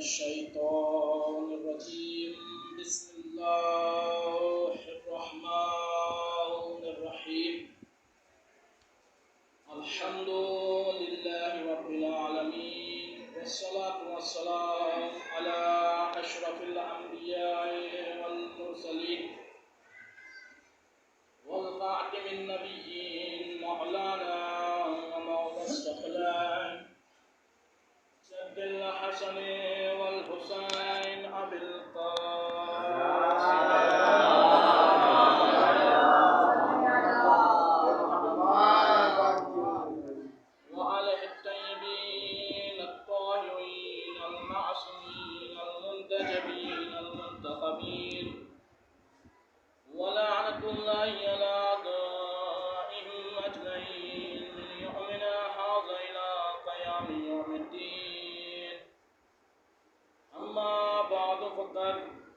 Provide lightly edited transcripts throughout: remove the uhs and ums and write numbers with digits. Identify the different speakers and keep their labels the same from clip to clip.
Speaker 1: मिनश्शैतानिर्रजीम बिस्मिल्लाहिर्रहमानिर्रहीम अल्हम्दुलिल्लाहि रब्बिल आलमीन वस्सलातु वस्सलामु अला अशरफिल अंबिया'i वल मुरसलीन वल खातिमिन नबिय्यीन मौलाना व मौलाना सद्दिल हसन वल हुसैन अबिल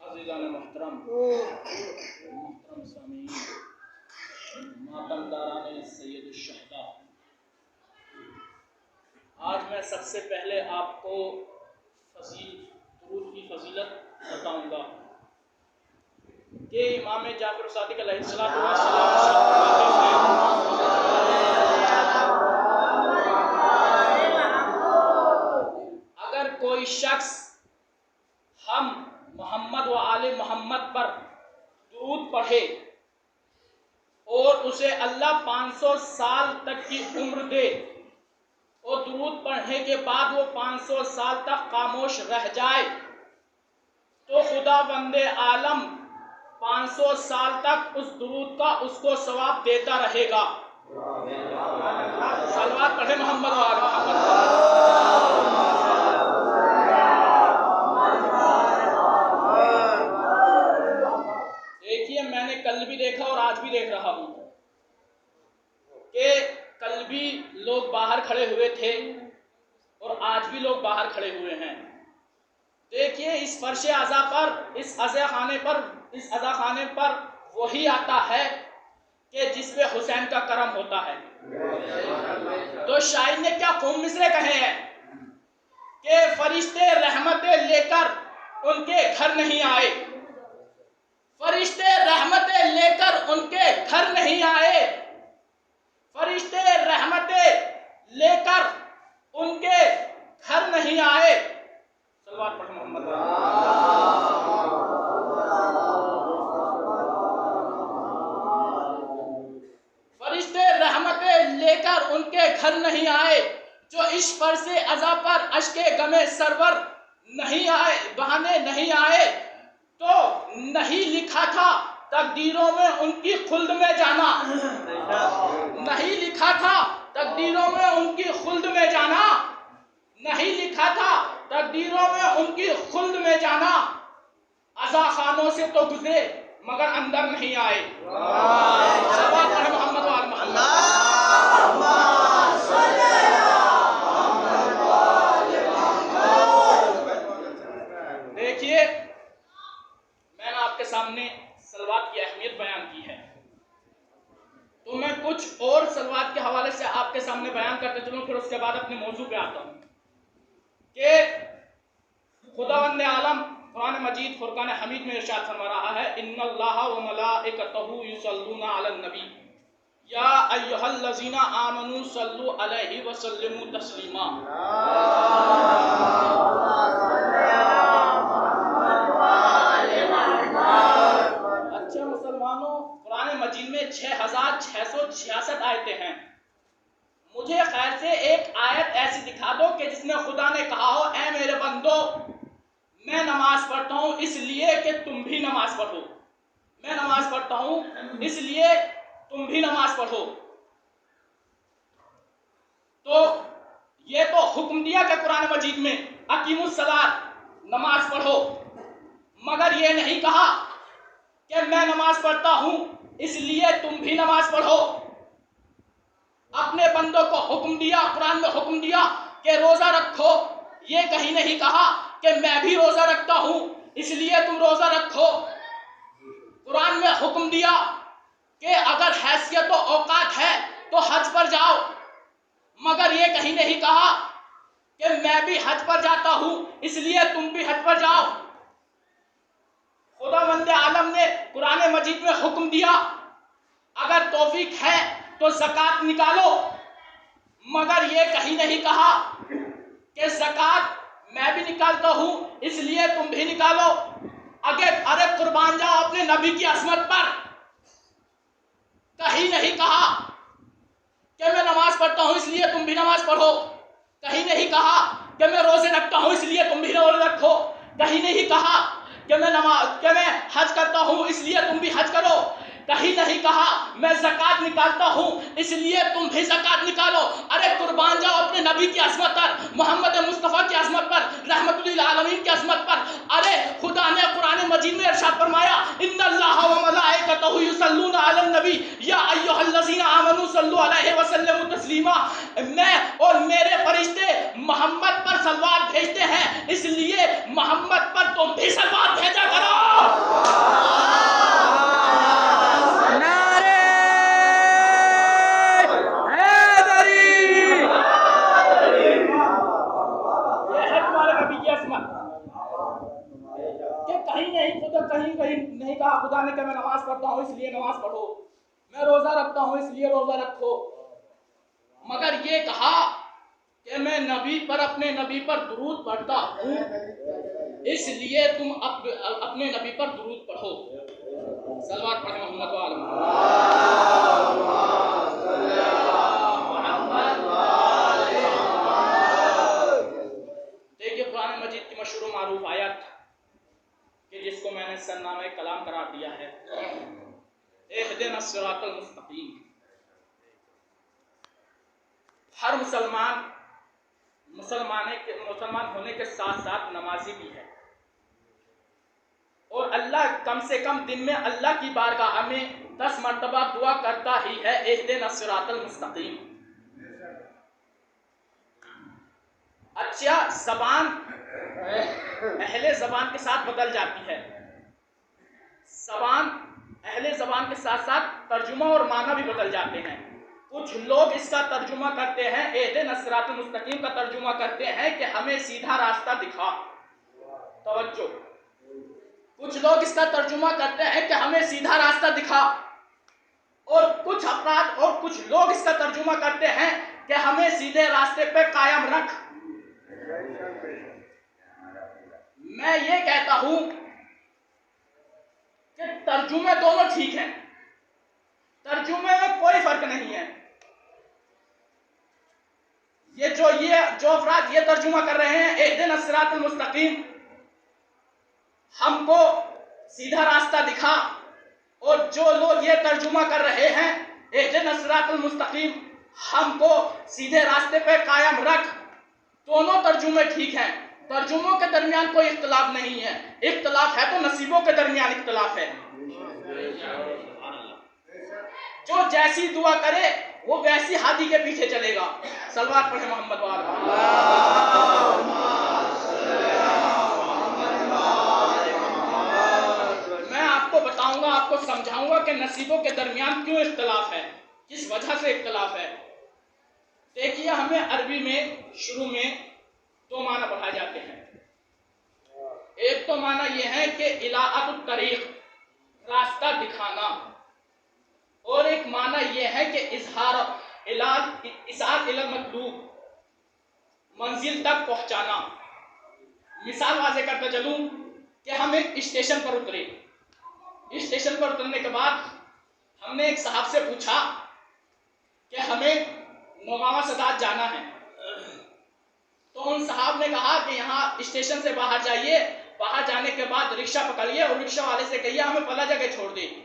Speaker 1: अज़ीज़ान मोहतरम सामीन मातमदारान सैयदुश्शहदा, आज मैं सबसे पहले आपको दुरूद की फजीलत बताऊंगा कि इमाम जाफर सादिक अलैहिस्सलातु वस्सलाम अगर कोई शख्स हम मोहम्मद व आले मोहम्मद पर दुरूद पढ़े और उसे अल्लाह 500 साल तक की उम्र दे और दुरूद पढ़ने के बाद वो 500 साल तक खामोश रह जाए तो खुदा बंदे आलम 500 साल तक उस दुरूद का उसको सवाब देता रहेगा। सलवात पढ़े मोहम्मद व आले मोहम्मद। कल भी देखा और आज भी देख रहा हूं कि कल भी लोग बाहर खड़े हुए थे और आज भी लोग बाहर खड़े हुए हैं। देखिए, इस फर्शे अज़ा पर, इस अज़ा खाने पर वही आता है कि जिस पे हुसैन का करम होता है। तो शायर ने क्या खूब मिसरे कहे हैं कि फरिश्ते रहमतें लेकर उनके घर नहीं आए, फरिश्ते रहमतें लेकर उनके घर नहीं आए, फरिश्ते रहमतें लेकर उनके घर नहीं आए। सल्लल्लाहु अलैहि मोहम्मद। फरिश्ते रहमतें लेकर उनके घर नहीं आए, जो इस फर्शे अज़ा पर अश्के गमे सरवर नहीं आए, बहाने नहीं आए, तो नहीं लिखा था तकदीरों में उनकी खुल्द में जाना, नहीं लिखा था तकदीरों में उनकी खुल्द में जाना, नहीं लिखा था तकदीरों में उनकी खुल्द में जाना। अज़ा खानों से तो गुजरे मगर अंदर नहीं आए। मोहम्मद वाल मोहम्मद। देखिए, मैंने आपके सामने सलवात की अहमियत बयान की है, तो मैं कुछ और सलवात के हवाले से आपके सामने बयान करते चलूं, फिर उसके बाद अपने मौजू पे आता हूं कि खुदावंद आलम कुरान मजीद फुरकान हमीद में इरशाद फरमा रहा है, इन्नल्लाहा व मलाइकतहु युसल्लूना अलन नबी या अय्युहल्लज़ीना आमनू सल्लु अलैहि व सल्लिमू तस्लीमा। अच्छा मुसलमानों, कुरान मजीद में 6666 आयतें हैं। मुझे खैर से एक आयत ऐसी दिखा दो कि जिसमें खुदा ने कहा हो, ऐ मेरे बंदो, मैं नमाज पढ़ता हूं इसलिए कि तुम भी नमाज पढ़ो, मैं नमाज पढ़ता हूं इसलिए तुम भी नमाज पढ़ो। तो ये तो हुक्म दिया कि कुरान मजीद में अकीमुस सलात, नमाज पढ़ो, मगर ये नहीं कहा कि मैं नमाज पढ़ता हूं इसलिए तुम भी नमाज पढ़ो। अपने बंदों को हुक्म दिया, कुरान में हुक्म दिया कि रोजा रखो। ये कहीं नहीं कहा कि मैं भी रोजा रखता हूं इसलिए तुम रोजा रखो। कुरान में हुक्म दिया कि अगर हैसियत और औकात है तो हज पर जाओ, मगर ये कहीं नहीं कहा कि मैं भी हज पर जाता हूं इसलिए तुम भी हज पर जाओ। खुदावंद आलम ने कुरान मजीद में हुक्म दिया अगर तौफीक है तो ज़कात निकालो, मगर ये कहीं नहीं कहा कि ज़कात मैं भी निकालता हूं इसलिए तुम भी निकालो। अरे कुर्बान जाओ अपने नबी की अजमत पर। कहीं नहीं कहा कि मैं नमाज पढ़ता हूं इसलिए तुम भी नमाज पढ़ो। कहीं नहीं कहा कि मैं रोजे रखता हूं इसलिए तुम भी रोजे रखो। कहीं नहीं कहा कि मैं हज करता हूं इसलिए तुम भी हज करो। कहीं नहीं कहा मैं ज़कात निकालता हूं इसलिए तुम भी ज़कात निकालो। अरे कुर्बान जाओ अपने नबी की अज़मत पर, मोहम्मद मुस्तफ़ा की अज़मत पर, रहमतुल आलमीन की अज़मत पर। अरे खुदा ने कुरान मजीद में इरशाद फरमाया इन्नल्लाह व मलाइकतहु युसल्लूना अलन नबी या अय्युहल्लज़ीना आमनू सल्लु अलैहि व सल्लिमू तस्लीमा। मैं और मेरे फरिश्ते मोहम्मद पर सलवात भेजते हैं इसलिए मोहम्मद पर तुम भी सलवात भेजा करो। कहीं नहीं कहा खुदा ने कि मैं नमाज पढ़ता हूं इसलिए नमाज पढ़ो, मैं रोजा रखता हूं इसलिए रोजा रखो, मगर ये कहा कि मैं नबी पर, अपने नबी पर दुरूद पढ़ता हूं इसलिए तुम अपने नबी पर दुरूद पढ़ो। सलवात पढ़े मोहम्मद वाले। देखिए कुरान मजीद की मशहूर मारूफ आयत कि जिसको मैंने सरनामे कलाम करार दिया है, इहदिनस सिरातल मुस्तकीम। हर मुसलमान होने के साथ साथ नमाजी भी है और अल्लाह कम से कम दिन में अल्लाह की बारगाह में 10 मरतबा दुआ करता ही है इहदिनस सिरातल मुस्तकीम। अच्छा, ज़बान अहले ज़बान के साथ बदल जाती है। ज़बान अहले ज़बान के साथ साथ तर्जुमा और माना भी बदल जाते हैं। कुछ लोग इसका तर्जुमा करते हैं, इहदिनस सिरातल मुस्तकीम का तर्जुमा करते हैं कि हमें सीधा रास्ता दिखा। तवज्जो, कुछ लोग इसका तर्जुमा करते हैं कि हमें सीधा रास्ता दिखा, और कुछ अफराद और कुछ लोग इसका तर्जुमा करते हैं कि हमें सीधे रास्ते पे कायम रख। मैं ये कहता हूं कि तर्जुमे दोनों ठीक हैं, तर्जुमे में कोई फर्क नहीं है। ये जो अफराद ये तर्जुमा कर रहे हैं इहदिनस सिरातल मुस्तकीम, हमको सीधा रास्ता दिखा, और जो लोग ये तर्जुमा कर रहे हैं इहदिनस सिरातल मुस्तकीम, हमको सीधे रास्ते पे कायम रख, दोनों तर्जुमे ठीक हैं। तर्जुमों के दरमियान कोई इख्तलाफ नहीं है। इख्तलाफ है तो नसीबों के दरमियान इख्तलाफ है। जो जैसी दुआ करे वो वैसी हादी के पीछे चलेगा। सलवात पढ़े मोहम्मद वाला। मैं आपको बताऊंगा, आपको समझाऊंगा कि नसीबों के दरमियान क्यों इख्तलाफ है, किस वजह से इख्तलाफ है। देखिए, हमें अरबी में शुरू में 2 माना पढ़ाए जाते हैं। एक तो माना यह है कि इलाअतुत तरीक़, रास्ता दिखाना, और एक माना यह है कि इसाअत इलल मतलूब, मंजिल तक पहुंचाना। मिसाल वाज़े करता चलूं कि हम एक स्टेशन पर उतरे। स्टेशन पर उतरने के बाद हमने एक साहब से पूछा कि हमें नौगावा सदात जाना है। तो उन साहब ने कहा कि यहाँ स्टेशन से बाहर जाइए, बाहर जाने के बाद रिक्शा पकड़िए और रिक्शा वाले से कहिए हमें फला जगह छोड़ दे।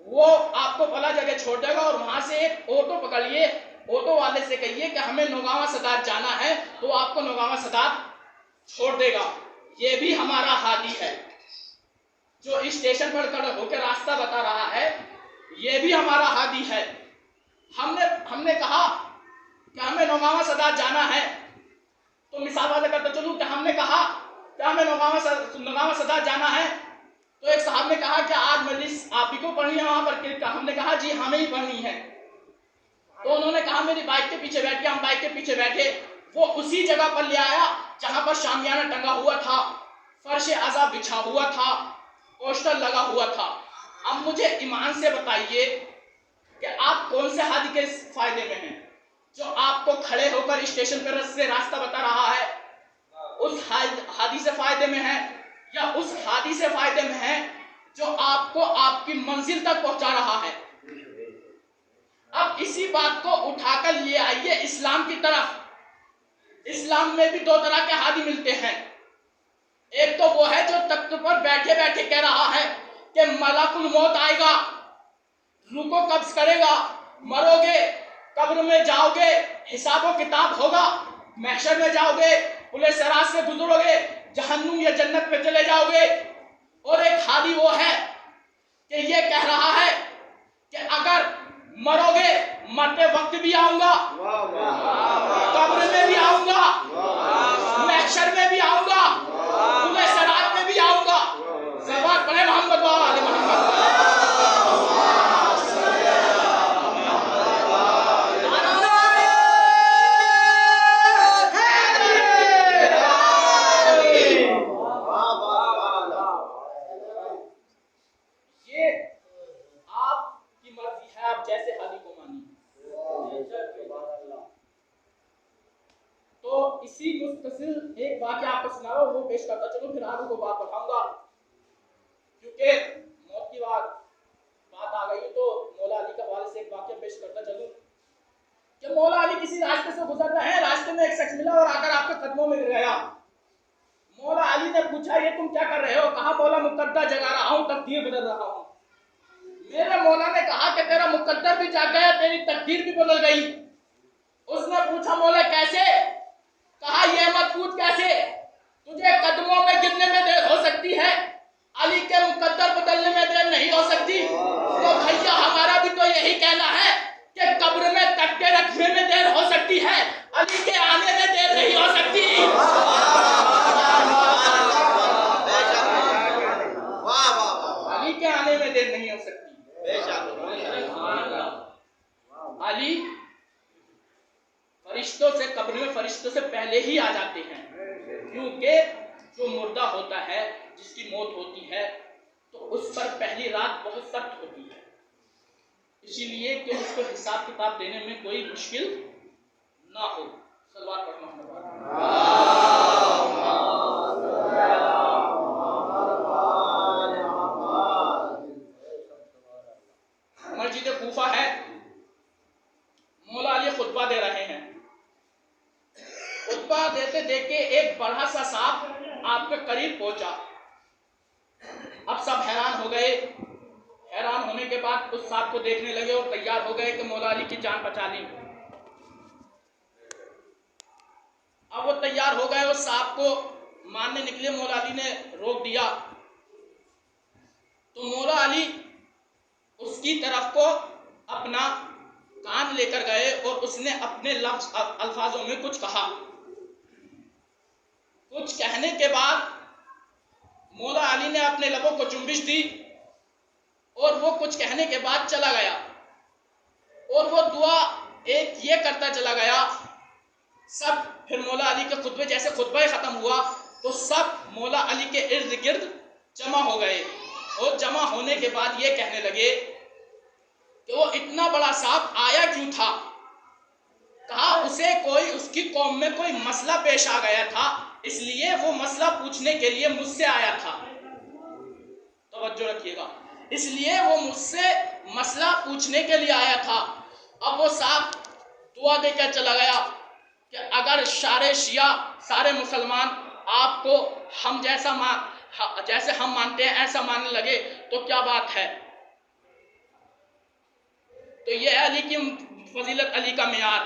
Speaker 1: वो आपको फला जगह छोड़ देगा, और वहां से एक ऑटो पकड़िए, ऑटो वाले से कहिए कि हमें नौगावा सदात जाना है, तो आपको नौगावा सदात छोड़ देगा। ये भी हमारा हादी है। जो स्टेशन पर खड़ा होकर रास्ता बता रहा है, ये भी हमारा हादी है। हमने कहा कि हमें नौगावा सदात जाना है, तो मिसाल वाले करते चलूँ कि हमने कहा कि हमें नौगावा सदात जाना है, तो एक साहब ने कहा कि आज मजलिस आप ही को पढ़नी है वहां पर। हमने कहा जी हमें ही पढ़नी है। तो उन्होंने कहा मेरी बाइक के पीछे बैठिए। हम बाइक के पीछे बैठे। वो उसी जगह पर ले आया जहां पर शामियाना टंगा हुआ था, फर्श अज़ा बिछा हुआ था, पोस्टर लगा हुआ था। अब मुझे ईमान से बताइए कि आप कौन से हादी के फायदे में हैं? जो आपको खड़े होकर स्टेशन पर से रास्ता बता रहा है, उस हादी से फायदे में है, या उस हादी से फायदे में है जो आपको आपकी मंजिल तक पहुंचा रहा है? अब इसी बात को उठाकर लिए आइए इस्लाम की तरफ। इस्लाम में भी दो तरह के हादी मिलते हैं। एक तो वो है जो तख्त पर बैठे बैठे कह रहा है कि मलकुल मौत आएगा, रूको कब्ज करेगा, मरोगे, कब्र में जाओगे, हिसाब किताब होगा, महशर में जाओगे, पुलिस सराज से गुजरोगे, जहन्नुम या जन्नत में चले जाओगे। और एक हादी वो है कि ये कह रहा है कि अगर मरोगे, मरते वक्त भी आऊंगा, कब्र में भी आऊंगा, महशर में भी आऊंगा, पुलिस सराज में भी आऊंगा। सलवात पढ़े मोहम्मद वाले मोहम्मद। इसी मुख्तसिर एक वाक़या आपको सुनाओ, वो पेश करता चलो, फिर आगे को बात बढ़ाऊंगा। क्योंकि मौत की बात आ गई तो मौला अली के हवाले से एक वाक़या पेश करता चलूं कि मौला अली किसी रास्ते से गुजर रहे हैं। रास्ते में एक शख्स मिला और आकर आपके कदमों में गिर गया। मौला अली ने पूछा ये तुम क्या कर रहे हो? कहा मौला मुकद्दर जगा रहा हूँ, तकदीर बदल रहा हूँ। मेरे मौला ने कहा कि तेरा मुकद्दर भी जाग गया, तेरी तकदीर भी बदल गई। उसने पूछा मौला कैसे? कहा ये मत पूछ कैसे, तुझे कदमों में गिरने में देर हो सकती है, अली के मुकद्दर बदलने में देर नहीं हो सकती। तो भैया हमारा भी तो यही कहना है कि कब्र में तख्ते रखने में देर हो सकती है, अली के आने में देर नहीं हो सकती। अली के आने में देर नहीं हो सकती। अली फरिश्तों से, कब्र में फरिश्तों से पहले ही आ जाते हैं, क्योंकि जो मुर्दा होता है, जिसकी मौत होती है, तो उस पर पहली रात बहुत सख्त होती है, इसीलिए कि उसको हिसाब किताब देने में कोई मुश्किल ना हो। सलवात पढ़ना। मस्जिद कूफा है, मौला अली खुतबा दे रहे हैं। खुतबा देते देखे एक बड़ा सा सांप आपके करीब पहुंचा। अब सब हैरान हो गए। हैरान होने के बाद उस सांप को देखने लगे और तैयार हो गए कि मौला अली की जान बचा ली। अब वो तैयार हो गए, उस सांप को मारने निकले। मौला अली ने रोक दिया तो मौला अली उसकी तरफ को अपना कान लेकर गए और उसने अपने अल्फाजों में कुछ कहा। कुछ कहने के बाद मौला अली ने अपने लबों को चुम्बिश दी और वो कुछ कहने के बाद चला गया। और वो दुआ एक ये करता चला गया। सब फिर मौला अली के खुतबे, जैसे खुतबा खत्म हुआ तो सब मौला अली के इर्द गिर्द जमा हो गए और जमा होने के बाद ये कहने लगे कि वो इतना बड़ा सांप आया क्यों था। कहा उसे कोई, उसकी कौम में कोई मसला पेश आ गया था, इसलिए वो मसला पूछने के लिए मुझसे आया था। तवज्जो रखिएगा, इसलिए वो मुझसे मसला पूछने के लिए आया था। अब वो सांप दुआ देकर चला गया कि अगर सारे शिया, सारे मुसलमान आपको हम जैसे हम मानते हैं ऐसा मानने लगे तो क्या बात है। तो ये है अली की फजीलत, अली का मेयार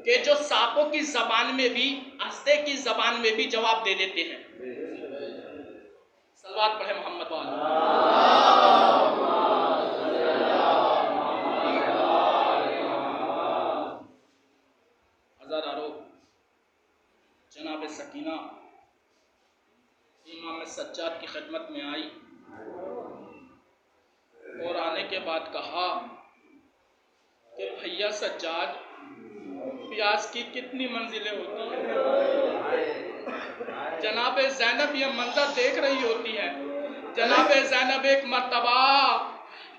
Speaker 1: कि जो सांपों की जबान में भी, हंसते की जबान में भी जवाब दे देते हैं। सलवात पढ़े मोहम्मद। सज्जाद की खिदमत में आई और आने के बाद कहा कि भैया सज्जाद, प्यास की कितनी मंजिलें होती हैं। जनाब ज़ैनब ये मंजर देख रही होती है। जनाब ज़ैनब एक मर्तबा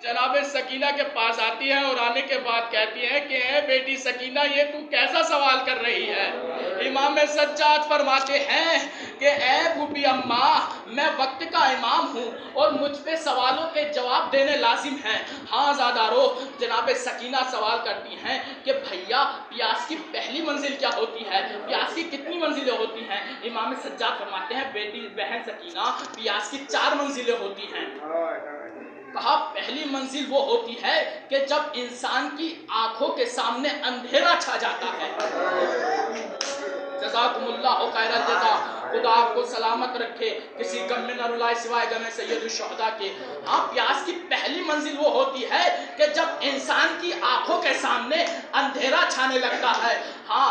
Speaker 1: जनाब सकीना के पास आती है और आने के बाद कहती है कि ए बेटी सकीना, ये तू कैसा सवाल कर रही है। इमाम सज्जाद फरमाते हैं कि ए बूबी अम्मा, मैं वक्त का इमाम हूँ और मुझ पे सवालों के जवाब देने लाजिम हैं। हाँ ज़ादारो, जनाब सकीना सवाल करती हैं कि भैया प्यास की पहली मंजिल क्या होती है, प्यास की कितनी मंजिलें होती हैं। इमाम सज्जाद फरमाते हैं बेटी बहन सकीना, प्यास की 4 मंजिलें होती हैं। कहा पहली मंजिल वो होती है कि जब इंसान की आंखों के सामने अंधेरा छा जाता है। जज़ाकुमुल्लाहु खैरल जज़ा, खुदा आपको सलामत रखे, किसी गम में न रुलाए सिवाय गम सैयदुल शुहदा के। हाँ, प्यास की पहली मंजिल वो होती है कि जब इंसान की आंखों के सामने अंधेरा छाने लगता है। हाँ,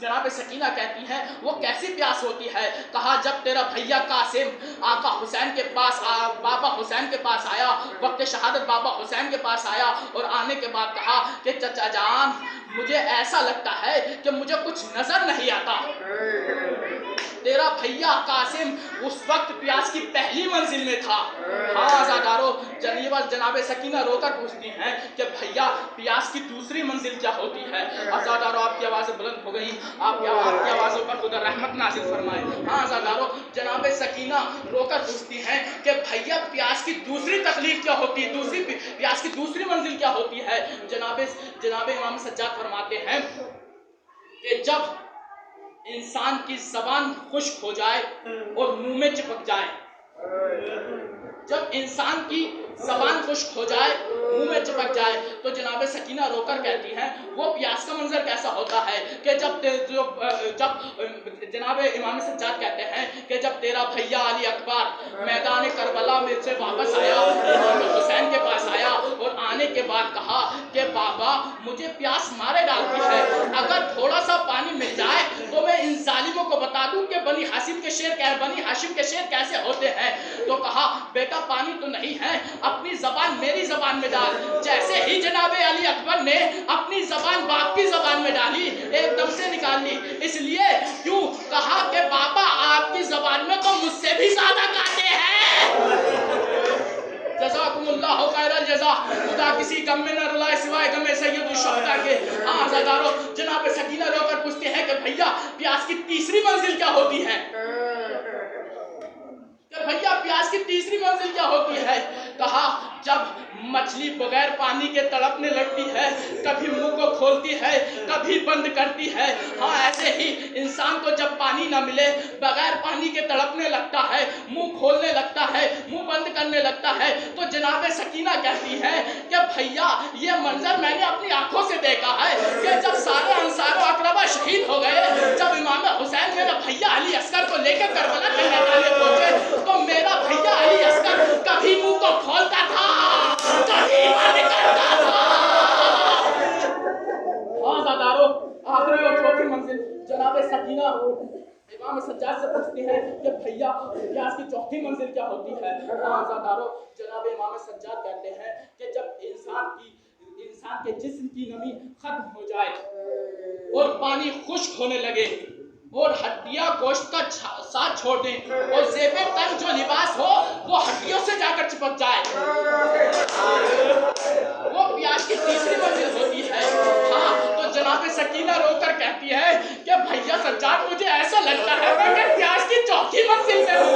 Speaker 1: जनाब सकीना कहती है वो कैसी प्यास होती है। कहा जब तेरा भैया कासिम आका हुसैन के पास बाबा हुसैन के पास आया, वक्त शहादत बाबा हुसैन के पास आया और आने के बाद कहा कि चचा जान, मुझे ऐसा लगता है कि मुझे कुछ नजर नहीं आता। तेरा भैया कासिम उस वक्त प्यास की पहली मंजिल में था। हाँ आज़ादारो, जनाब सकीना रोकर पूछती हैं कि भैया प्यास की दूसरी मंजिल क्या होती है। आज़ादारो, आपकी आवाज़ें बुलंद हो गई, आपकी आवाज़ों पर खुदा रहमत नाज़िल फरमाए। हाँ आज़ादारो, जनाब सकीना रोकर पूछती हैं कि भैया प्यास की दूसरी तकलीफ क्या होती है, दूसरी प्यास की दूसरी मंजिल क्या होती है। जनाब इमाम सज्जाद फरमाते हैं कि जब इंसान की जबान खुश्क हो जाए और मुंह में चिपक जाए, जब इंसान की जबान खुश्क हो जाए, मुंह में चिपक जाए, तो जनाब सकीना रोकर कहती हैं वो प्यास का मंजर कैसा होता है कि जब जनाब इमाम सज्जाद कहते हैं कि जब तेरा भैया अली अकबर मैदान करबला में से वापस आया, इमाम हुसैन के पास आया और आने के बाद कहा कि बाबा मुझे प्यास मारे डालती है, अगर थोड़ा सा पानी मिल जाए तो मैं इन जालिमों को बता दूं कि बनी हाशिम के शेर कैसे होते हैं। तो कहा बेटा पानी तो नहीं है, अपनी जबान मेरी जबान में डाल। जैसे ही जनाबे अली अकबर ने अपनी जबान बाप की जबान में डाली, एकदम से निकाल ली। इसलिए क्यों कहा कि बाबा आपकी जबान में तो मुझसे भी ज्यादा कांटे हैं। जज़ाकुमुल्लाहु खैरल जज़ा, खुदा किसी गम में न रुलाए सिवाय गम सैयदुल शुहदा के। हाँ आज़ादारो, जनाब सकीना रोकर पूछते हैं कि भैया प्यास की तीसरी मंजिल क्या होती है। भैया प्यास की तीसरी मंजिल क्या होती है। कहा जब मछली बगैर पानी के तड़पने लगती है, कभी मुंह को खोलती है कभी बंद करती है। हाँ ऐसे ही इंसान को जब पानी ना मिले बगैर पानी के तड़पने लगता है, मुंह खोलने लगता है, मुंह बंद करने लगता है। तो जनाब सकीना कहती है कि भैया ये मंजर मैंने अपनी आंखों से देखा है कि जब सारे अंसार व अकरबा शहीद हो गए, जब इमाम हुसैन मेरा भैया अली असगर को लेकर करबला के मैदान में पहुंचे, तो मेरा भैया अली असगर कभी मुंह को खोलता था कभी बंद करता था। आज़ादारो, आखिरी और चौथी मंजिल जनाब सकीना इमाम सज्जाद से पूछती है कि भैया प्यास की चौथी मंजिल क्या होती है। आज़ादारो, जनाब इमाम सज्जाद कहते हैं कि जब इंसान के जिस्म की नमी खत्म हो जाए और पानी खुश्क होने लगे और हड्डियां गोश्त का साथ छोड़ दें और ज़ेबे तन जो लिबास हो वो हड्डियों से जाकर चिपक जाए, वो प्यास की तीसरी मंजिल होती है। हाँ, तो जनाब सकीना रोकर कहती है कि भैया सज्जाद मुझे ऐसा लगता है कि मैं प्यास की चौथी मंजिल में हूँ।